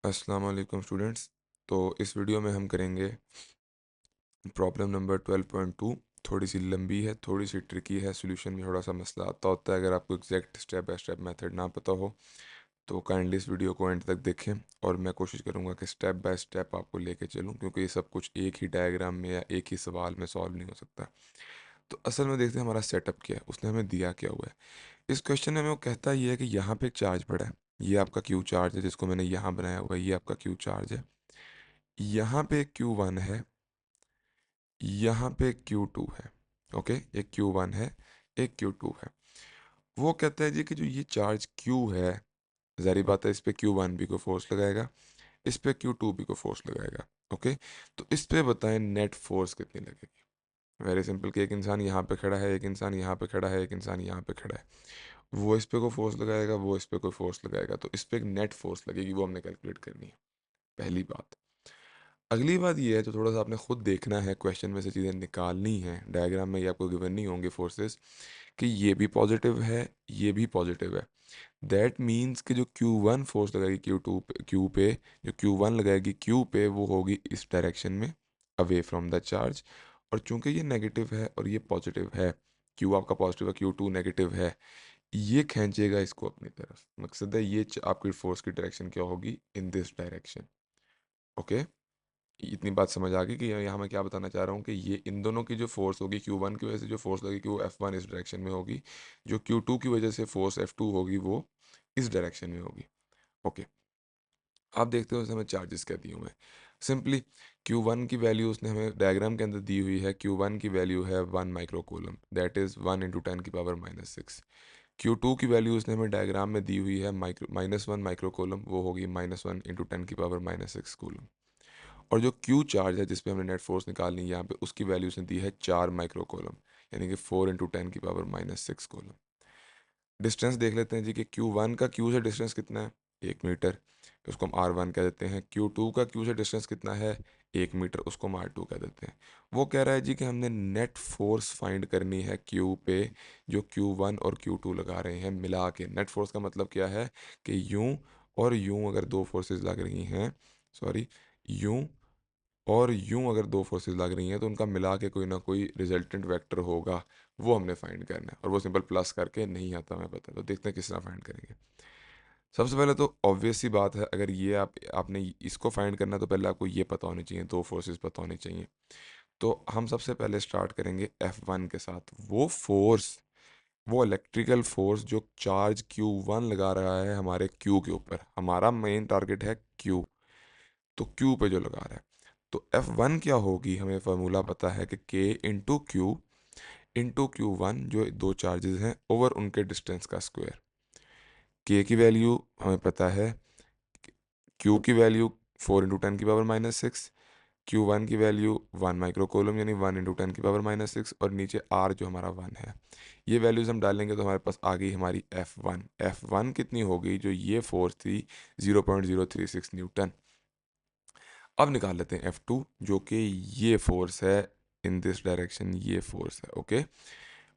अस्सलाम वालेकुम स्टूडेंट्स। तो इस वीडियो में हम करेंगे प्रॉब्लम नंबर 12.2। थोड़ी सी लंबी है, थोड़ी सी ट्रिकी है, सॉल्यूशन में थोड़ा सा मसला आता होता है अगर आपको exact step by step method ना पता हो। तो काइंडली इस वीडियो को एंड तक देखें और मैं कोशिश करूंगा कि स्टेप बाय स्टेप आपको लेके चलूं, क्योंकि ये सब कुछ एक ही डायग्राम में या एक ही सवाल में सॉल्व नहीं हो सकता। तो असल में देखते हैं हमारा सेटअप क्या है, उसने हमें दिया क्या हुआ है। इस क्वेश्चन में हमें वो कहता ही है कि यहाँ पे एक चार्ज पड़ा है। ये आपका क्यू चार्ज है जिसको मैंने यहाँ बनाया हुआ है, ये आपका क्यू चार्ज है। यहाँ पे Q1 है, यहाँ पे Q2 है। ओके, एक Q1 है, एक Q2 है। वो कहता है जी कि जो ये चार्ज Q है, जारी बात है इस पे Q1 भी को फोर्स लगाएगा, इस पे Q2 भी को फोर्स लगाएगा। ओके, तो इस पे बताएं नेट फोर्स कितनी लगेगी। वेरी सिंपल कि एक इंसान यहाँ पे खड़ा है, एक इंसान यहाँ पे खड़ा है, एक इंसान यहाँ पे खड़ा है। वो इस पे को फोर्स लगाएगा, वो इस पे कोई फोर्स लगाएगा, तो इस पे एक नेट फोर्स लगेगी, वो हमने कैलकुलेट करनी है। पहली बात। अगली बात ये है, तो थोड़ा सा आपने खुद देखना है, क्वेश्चन में से चीज़ें निकालनी है। डायग्राम में ये आपको गिवन नहीं होंगे फोर्सेस कि ये भी पॉजिटिव है, ये भी पॉजिटिव है। दैट मीन्स कि जो Q1 फोर्स लगाएगी Q2 पे, Q पे, जो Q1 लगाएगी Q पे, वो होगी इस डायरेक्शन में, अवे फ्रॉम द चार्ज। और चूंकि ये नेगेटिव है और ये पॉजिटिव है, Q आपका पॉजिटिव है, Q2 नेगेटिव है, ये खींचेगा इसको अपनी तरफ। मकसद है ये आपकी फोर्स की डायरेक्शन क्या होगी, इन दिस डायरेक्शन। ओके, इतनी बात समझ आ गई कि यहाँ मैं क्या बताना चाह रहा हूँ कि ये इन दोनों की जो फोर्स होगी, Q1 की वजह से जो फोर्स लगेगी वो F1 इस डायरेक्शन में होगी, जो Q2 की वजह से फोर्स F2 होगी वो इस डायरेक्शन में होगी। ओके, आप देखते हो हमें चार्जेस क्या दिए हुए हैं। सिंपली Q1 की वैल्यू उसने हमें डायग्राम के अंदर दी हुई है। Q1 की वैल्यू है 1 micro coulomb, that is 1 × 10⁻⁶। Q2 की वैल्यू उसने हमें डायग्राम में दी हुई है -1 माइक्रो कूलम, वो होगी -1 × 10⁻⁶ कूलम। और जो क्यू चार्ज है जिस पे हमने नेट फोर्स निकालनी है यहाँ पे, उसकी वैल्यू उसने दी है 4 माइक्रो कॉलम, यानी कि 4 × 10⁻⁻⁶ कॉलम। डिस्टेंस देख लेते हैं जी कि Q1 का Q से डिस्टेंस कितना है, 1 मीटर, उसको हम R1 कह देते हैं। Q2 का Q से डिस्टेंस कितना है, 1 मीटर, उसको हम R2 कह देते हैं। वो कह रहा है जी कि हमने नेट फोर्स फाइंड करनी है Q पे, जो Q1 और Q2 लगा रहे हैं मिला के। नेट फोर्स का मतलब क्या है कि यूं और यूं अगर दो फोर्सेस लग रही हैं, सॉरी, यूं और यूं अगर दो फोर्सेस लग रही हैं तो उनका मिला के कोई ना कोई रिजल्टेंट वेक्टर होगा, वो हमने फाइंड करना है। और वो सिंपल प्लस करके नहीं आता हमें पता, तो देखते हैं किस तरह फाइंड करेंगे। सबसे पहले तो ऑब्वियस सी बात है, अगर ये आपने इसको फाइंड करना है तो पहले आपको ये पता होनी चाहिए, दो फोर्सेस पता होनी चाहिए। तो हम सबसे पहले स्टार्ट करेंगे F1 के साथ। वो फोर्स, वो इलेक्ट्रिकल फोर्स जो चार्ज Q1 लगा रहा है हमारे Q के ऊपर, हमारा मेन टारगेट है Q, तो Q पे जो लगा रहा है, तो F1 क्या होगी, हमें फार्मूला पता है कि K × Q जो दो चार्जेस हैं ओवर उनके डिस्टेंस का स्क्वायर। K की वैल्यू हमें पता है, Q की वैल्यू 4 × 10⁻⁶, Q1 की वैल्यू 1 माइक्रो कूलम यानी 1 × 10⁻⁶, और नीचे R जो हमारा 1 है। ये वैल्यूज हम डालेंगे तो हमारे पास आ गई हमारी F1 कितनी होगी, जो ये फोर्स थी 0.036 न्यूटन। अब निकाल लेते हैं F2, जो कि ये फोर्स है इन दिस डायरेक्शन, ये फोर्स है। ओके,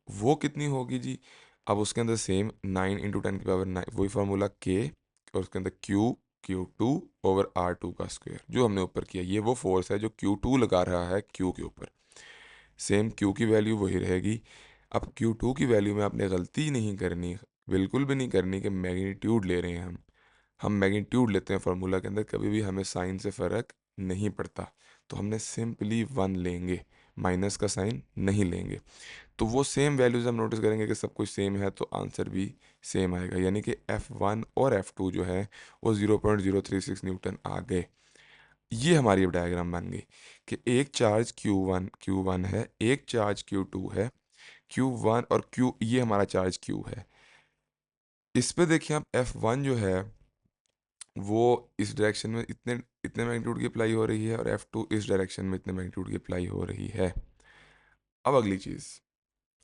वो कितनी होगी जी। अब उसके अंदर सेम 9 × 10⁻⁹, वही फार्मूला K, और उसके अंदर Q2 ओवर R2 का स्क्वायर जो हमने ऊपर किया। ये वो फोर्स है जो Q2 लगा रहा है Q के ऊपर। सेम Q की वैल्यू वही रहेगी। अब Q2 की वैल्यू में आपने गलती नहीं करनी, बिल्कुल भी नहीं करनी कि मैग्नीट्यूड ले रहे हैं हम मैग्नीट्यूड लेते हैं फार्मूला के अंदर, कभी भी हमें साइन से फ़र्क नहीं पड़ता। तो हमने सिंपली 1 लेंगे, माइनस का साइन नहीं लेंगे। तो वो सेम वैल्यूज हम नोटिस करेंगे कि सब कुछ सेम है, तो आंसर भी सेम आएगा, यानी कि F1 और F2 जो है वो 0.036 न्यूटन आ गए। ये हमारी अब डायग्राम बन गई कि एक चार्ज Q1 है, एक चार्ज Q2 है। Q1 और Q, ये हमारा चार्ज Q है। इस पे देखिए आप, F1 जो है वो इस डायरेक्शन में इतने इतने मैग्नीट्यूड की अप्लाई हो रही है, और F2 इस डायरेक्शन में इतने मैग्नीट्यूड की अप्लाई हो रही है। अब अगली चीज़,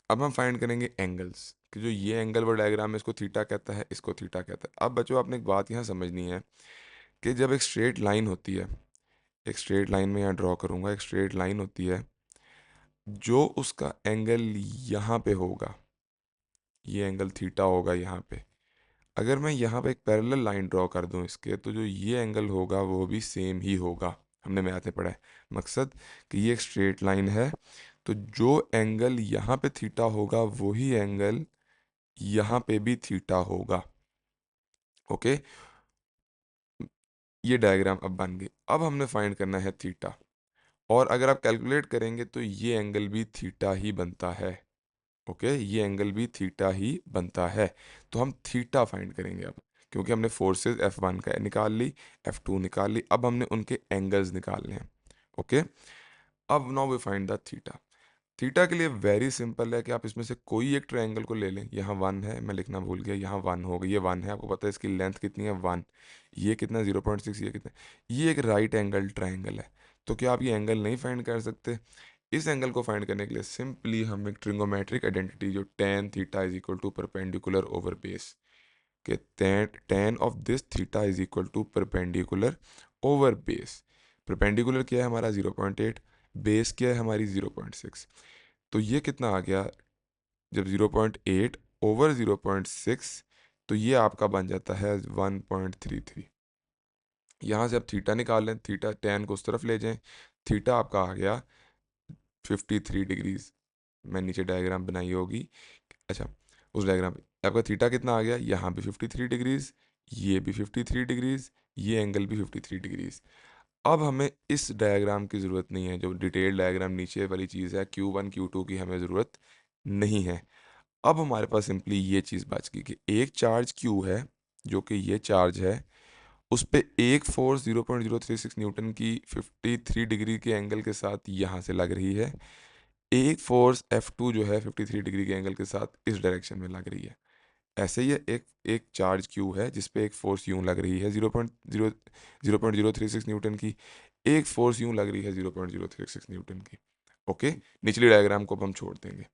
अब हम फाइंड करेंगे एंगल्स, कि जो ये एंगल वो डायग्राम में, इसको थीटा कहता है, इसको थीटा कहता है। अब बच्चों आपने एक बात यहाँ समझनी है कि जब एक स्ट्रेट लाइन होती है, एक स्ट्रेट लाइन में यहाँ ड्रॉ करूँगा, एक स्ट्रेट लाइन होती है, जो उसका एंगल यहाँ पे होगा, ये एंगल थीटा होगा यहाँ पे। अगर मैं यहाँ पे एक पैरेलल लाइन ड्रॉ कर दूँ इसके, तो जो ये एंगल होगा वो भी सेम ही होगा। हमने मैथ में पढ़ा है मकसद कि ये एक स्ट्रेट लाइन है, तो जो एंगल यहाँ पे थीटा होगा वही एंगल यहाँ पे भी थीटा होगा। ओके, ये डायग्राम अब बन गई। अब हमने फाइंड करना है थीटा, और अगर आप कैलकुलेट करेंगे तो ये एंगल भी थीटा ही बनता है। ओके, ये एंगल भी थीटा ही बनता है। तो हम थीटा फाइंड करेंगे अब, क्योंकि हमने फोर्सेस F1 का निकाल ली, F2 निकाल ली, अब हमने उनके एंगल्स निकालने हैं। ओके, अब now we find the theta. Theta के लिए वेरी सिंपल है कि आप इसमें से कोई एक ट्रायंगल को ले लें। यहाँ 1 है, मैं लिखना भूल गया, यहाँ 1 हो गई, ये 1 है, आपको पता है इसकी लेंथ कितनी है 1, ये कितना 0.6, ये कितना, ये एक राइट एंगल ट्रायंगल है। तो क्या आप ये एंगल नहीं फाइंड कर सकते? इस एंगल को फाइंड करने के लिए सिंपली हम एक ट्रिगोमेट्रिक आइडेंटिटी जो tan theta is equal to perpendicular over base, के tan of this theta is equal to perpendicular over base. Perpendicular क्या है हमारा 0.8, बेस क्या है हमारी 0.6, तो ये कितना आ गया जब 0.8 ओवर 0.6, तो ये आपका बन जाता है 1.33। यहाँ से आप थीटा निकाल लें, थीटा tan को उस तरफ ले जाएं, थीटा आपका आ गया 53 डिग्रीज। मैं नीचे डायग्राम बनाई होगी, अच्छा उस डायग्राम पे आपका थीटा कितना आ गया, यहाँ भी 53 डिग्रीज, ये भी 53 डिग्रीज, ये एंगल भी 53 डिग्रीज। अब हमें इस डायग्राम की ज़रूरत नहीं है, जो डिटेल डायग्राम नीचे वाली चीज़ है Q1 Q2 की हमें ज़रूरत नहीं है। अब हमारे पास सिंपली ये चीज़ बच गई कि एक चार्ज Q है, जो कि ये चार्ज है, उस पे एक फोर्स 0.036 न्यूटन की 53 डिग्री के एंगल के साथ यहाँ से लग रही है, एक फोर्स F2 जो है 53 डिग्री के एंगल के साथ इस डायरेक्शन में लग रही है। ऐसे ही है, एक एक चार्ज Q है जिस पे एक फोर्स यूं लग रही है 0.036 न्यूटन की, एक फोर्स यूं लग रही है 0.036 न्यूटन की। ओके, निचली डायग्राम को अब हम छोड़ देंगे,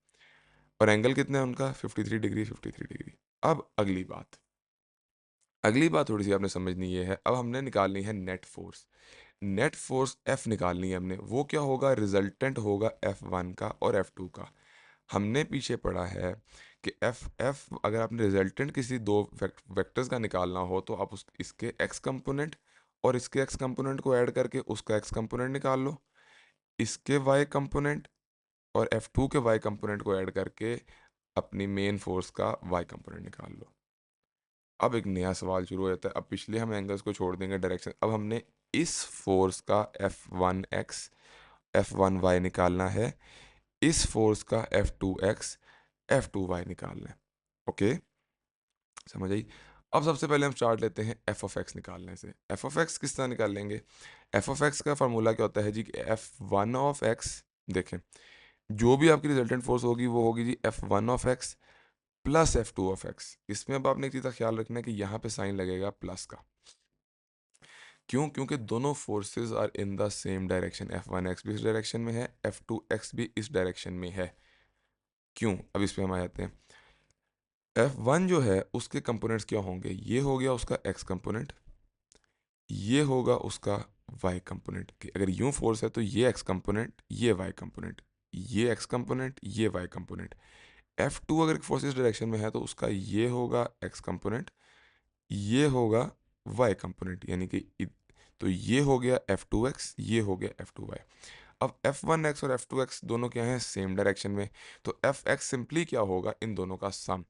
और एंगल कितना है उनका 53 डिग्री 53 डिग्री। अब अगली बात थोड़ी सी आपने समझनी ये है, अब हमने निकालनी है net force. Net force F निकालनी है हमने, वो क्या होगा, रिजल्टेंट होगा F1 का और F2 का। हमने पीछे पढ़ा है कि F अगर आपने रिजल्टेंट किसी दो वेक्टर्स का निकालना हो तो आप इसके x कंपोनेंट और इसके x कंपोनेंट को ऐड करके उसका x कंपोनेंट निकाल लो, इसके y कंपोनेंट और F2 के y कंपोनेंट को ऐड करके अपनी मेन फोर्स का y कंपोनेंट निकाल लो। अब एक नया सवाल शुरू हो जाता है, अब पिछले हम एंगल्स को छोड़ देंगे डायरेक्शन, अब हमने इस फोर्स का F1x F1y निकालना है, इस फोर्स का F2x F2y निकालना है। ओके, समझ आई? अब सबसे पहले हम स्टार्ट लेते हैं एफ ऑफ एक्स निकालने से। एफ ऑफ एक्स किस तरह निकाल लेंगे? एफ ऑफ एक्स का फार्मूला क्या होता है जी, कि एफ वन ऑफ एक्स, देखें जो भी आपकी रिजल्टेंट फोर्स होगी वो होगी g f one of x plus f two of x. इसमें अब आपने एक चीज़ का ख्याल रखना है कि यहाँ पे साइन लगेगा प्लस का। क्यों? क्योंकि दोनों forces are in the same direction, F one x भी इस डायरेक्शन में है, एफ टू एक्स भी इस डायरेक्शन में है। क्यों? अब इस पे हम आ जाते हैं। F1 जो है उसके कंपोनेंट्स क्या होंगे, ये हो गया उसका x कंपोनेंट, ये होगा उसका y कंपोनेंट। कि अगर यूं फोर्स है तो ये x कंपोनेंट, ये y कंपोनेंट, ये x कंपोनेंट, ये y कंपोनेंट। F2 अगर फोर्स इस डायरेक्शन में है तो उसका ये होगा x कंपोनेंट, ये होगा y कंपोनेंट, यानी कि तो ये हो गया F2x, ये हो गया F2y। अब F1x और F2x दोनों क्या हैं, सेम डायरेक्शन में, तो Fx सिंपली क्या होगा, इन दोनों का सम।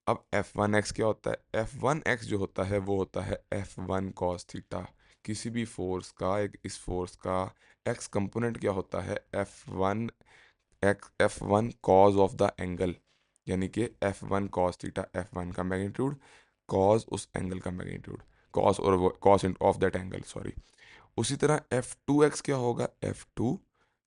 अब F1x क्या होता है, F1x जो होता है वो होता है F1 cos थीटा। किसी भी फोर्स का, एक इस फोर्स का x कंपोनेंट क्या होता है, F1 cos of the angle, यानी कि F1 cos थीटा, F1 का मैग्नीट्यूड, cos उस एंगल का मैग्नीट्यूड, cos और cos of that angle, sorry. उसी तरह F2x क्या होगा, F2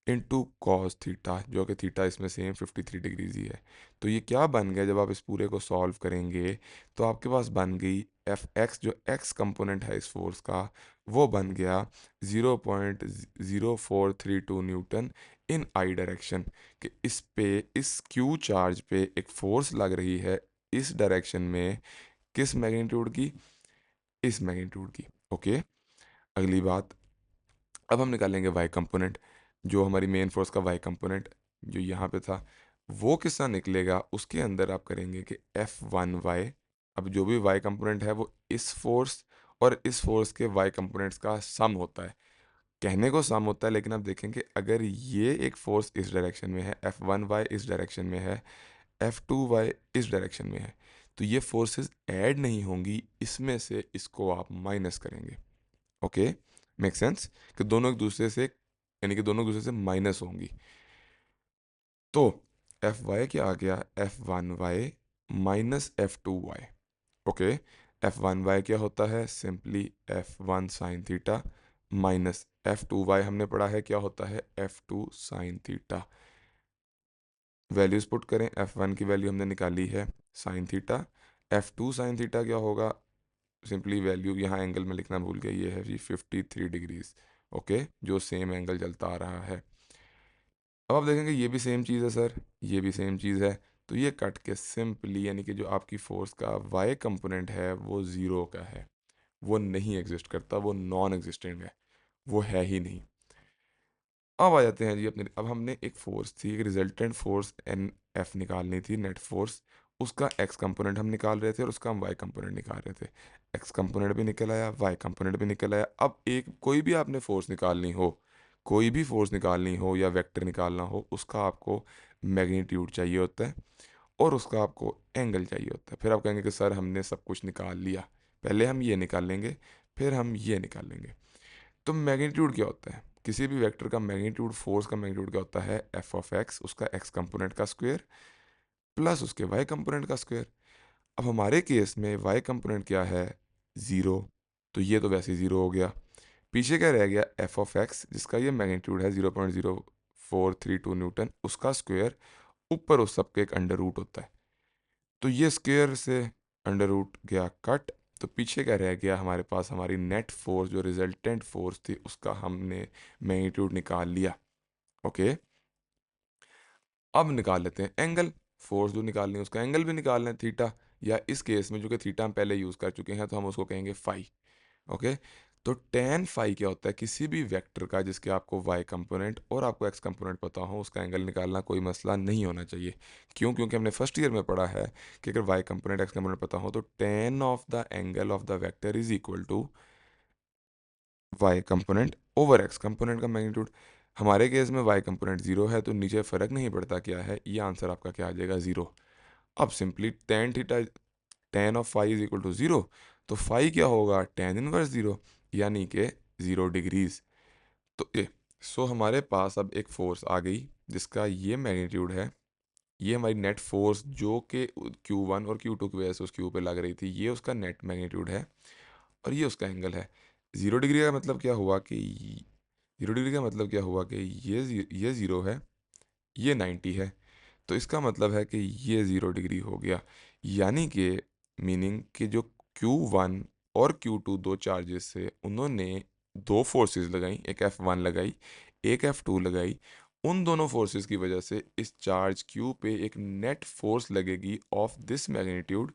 इंटू कॉस थीटा, जो कि थीटा इसमें सेम 53 डिग्रीज ही है। तो ये क्या बन गया, जब आप इस पूरे को सॉल्व करेंगे तो आपके पास बन गई एफ एक्स, जो एक्स कंपोनेंट है इस फोर्स का, वो बन गया 0.0432 न्यूटन इन आई डायरेक्शन। कि इस पे, इस क्यू चार्ज पे एक फोर्स लग रही है इस डायरेक्शन में, किस मैग्नीट्यूड की, इस मैग्नीट्यूड की। ओके, अगली बात, अब हम निकालेंगे वाई कंपोनेंट, जो हमारी मेन फोर्स का वाई कंपोनेंट जो यहाँ पे था, वो किस तरह निकलेगा, उसके अंदर आप करेंगे कि F1y, अब जो भी वाई कंपोनेंट है वो इस फोर्स और इस फोर्स के वाई कंपोनेंट्स का सम होता है। कहने को सम होता है, लेकिन आप देखेंगे अगर ये एक फोर्स इस डायरेक्शन में है, F1y इस डायरेक्शन में है, F2y इस डायरेक्शन में है, तो ये फोर्सेस ऐड नहीं होंगी, इसमें से इसको आप माइनस करेंगे। ओके, मेक सेंस कि दोनों एक दूसरे से, यानी कि दोनों एक दूसरे से माइनस होंगी। तो एफ वाई क्या आ गया, F1y minus F2y। Okay, F1y क्या होता है, simply F1 sine theta minus F2y हमने पढ़ा है क्या होता है, F2 sine theta. Values put करें, F1 की वैल्यू हमने निकाली है sine theta, F2 sine theta क्या होगा, सिंपली वैल्यू यहाँ एंगल में लिखना भूल गया, ये है जी 53 डिग्रीज। ओके, जो सेम एंगल चलता आ रहा है। अब आप देखेंगे ये भी सेम चीज़ है सर, ये भी सेम चीज़ है, तो ये कट के सिंपली, यानी कि जो आपकी फोर्स का वाई कंपोनेंट है वो ज़ीरो का है, वो नहीं एग्जिस्ट करता, वो नॉन एग्जिस्टेंट है, वो है ही नहीं। अब आ जाते हैं जी अपने, अब हमने एक फोर्स थी, एक रिजल्टेंट फोर्स एन एफ निकालनी थी, नेट फोर्स, उसका एक्स कंपोनेंट हम निकाल रहे थे और उसका हम वाई कंपोनेंट निकाल रहे थे। एक्स कंपोनेंट भी निकल आया, वाई कंपोनेंट भी निकल आया। अब एक कोई भी आपने फोर्स निकालनी हो, कोई भी फोर्स निकालनी हो या वेक्टर निकालना हो, उसका आपको मैग्नीट्यूड चाहिए होता है और उसका आपको एंगल चाहिए होता है। फिर आप कहेंगे कि सर हमने सब कुछ निकाल लिया, पहले हम ये निकाल लेंगे फिर हम ये निकाल लेंगे। तो मैग्नीट्यूड क्या होता है, किसी भी वेक्टर का मैग्नीट्यूड, फोर्स का मैग्नीट्यूड क्या होता है, एफ ऑफ एक्स, उसका एक्स कंपोनेंट का स्क्वायर प्लस उसके वाई कंपोनेंट का स्क्वायर। अब हमारे केस में वाई कंपोनेंट क्या है, ज़ीरो, तो ये तो वैसे ही ज़ीरो हो गया। पीछे क्या रह गया, एफ ऑफ एक्स जिसका ये मैग्नीट्यूड है 0.0432 न्यूटन, उसका स्क्वायर, ऊपर उस सबके एक अंडर रूट होता है, तो ये स्क्वायर से अंडर रूट गया कट, तो पीछे क्या रह गया हमारे पास, हमारी नेट फोर्स जो रिजल्टेंट फोर्स थी उसका हमने मैग्नीट्यूड निकाल लिया। ओके, अब निकाल लेते हैं एंगल, फोर्स जो निकालनी है उसका एंगल भी निकालना है थीटा, या इस केस में जो कि थीटा हम पहले यूज़ कर चुके हैं तो हम उसको कहेंगे फाई। ओके, तो टेन फाई क्या होता है, किसी भी वेक्टर का जिसके आपको वाई कंपोनेंट और आपको एक्स कंपोनेंट पता हो, उसका एंगल निकालना कोई मसला नहीं होना चाहिए। क्यों, क्योंकि हमने फर्स्ट ईयर में पढ़ा है कि अगर वाई कंपोनेंट एक्स कंपोनेंट पता हो तो tan of the angle of the vector is equal to y component over x component का मैग्नीट्यूड। हमारे केस में वाई कंपोनेंट जीरो है, तो नीचे फ़र्क नहीं पड़ता क्या है, ये आंसर आपका क्या आ जाएगा, ज़ीरो। अब simply tan theta, tan of phi is equal to zero, तो फाई क्या होगा, टेन इनवर्स ज़ीरो, यानी कि 0 डिग्रीज। तो ये, सो हमारे पास अब एक फोर्स आ गई जिसका ये मैग्नीट्यूड है, ये हमारी नेट फोर्स जो कि Q1 और Q2 की वजह से उस Q पे लग रही थी, ये उसका नेट मैग्नीट्यूड है और ये उसका एंगल है। 0 डिग्री का मतलब क्या हुआ कि 0 डिग्री का मतलब क्या हुआ कि ये ज़ीरो है, ये 90 है, तो इसका मतलब है कि ये 0 डिग्री हो गया। यानी कि मीनिंग कि जो Q1 और Q2 दो चार्जेस से उन्होंने दो फोर्सेस लगाई, एक F1 लगाई एक F2 लगाई, उन दोनों फोर्सेस की वजह से इस चार्ज Q पे एक नेट फोर्स लगेगी of this magnitude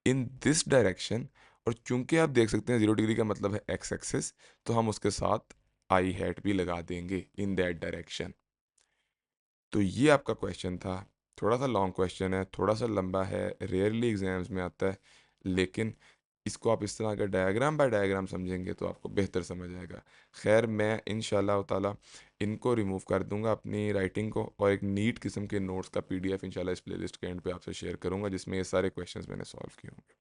in this direction. और चूंकि आप देख सकते हैं 0 डिग्री का मतलब है एक्स एक्सिस, तो हम उसके साथ आई हैट भी लगा देंगे इन दैट डायरेक्शन। तो ये आपका क्वेश्चन था, थोड़ा सा लॉन्ग क्वेश्चन है, थोड़ा सा लंबा है, रेयरली एग्जाम्स में आता है, लेकिन इसको आप इस तरह अगर डायग्राम बाय डायग्राम समझेंगे तो आपको बेहतर समझ आएगा। खैर, मैं इंशाल्लाह ताला इनको रिमूव कर दूंगा अपनी राइटिंग को, और एक नीट किस्म के नोट्स का PDF इंशाल्लाह इस प्लेलिस्ट के एंड पे आपसे शेयर करूंगा जिसमें ये सारे क्वेश्चंस मैंने सॉल्व किए होंगे।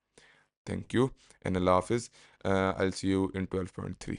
थैंक यू एंड अल्लाह हाफिज़। I will see you in 12.3।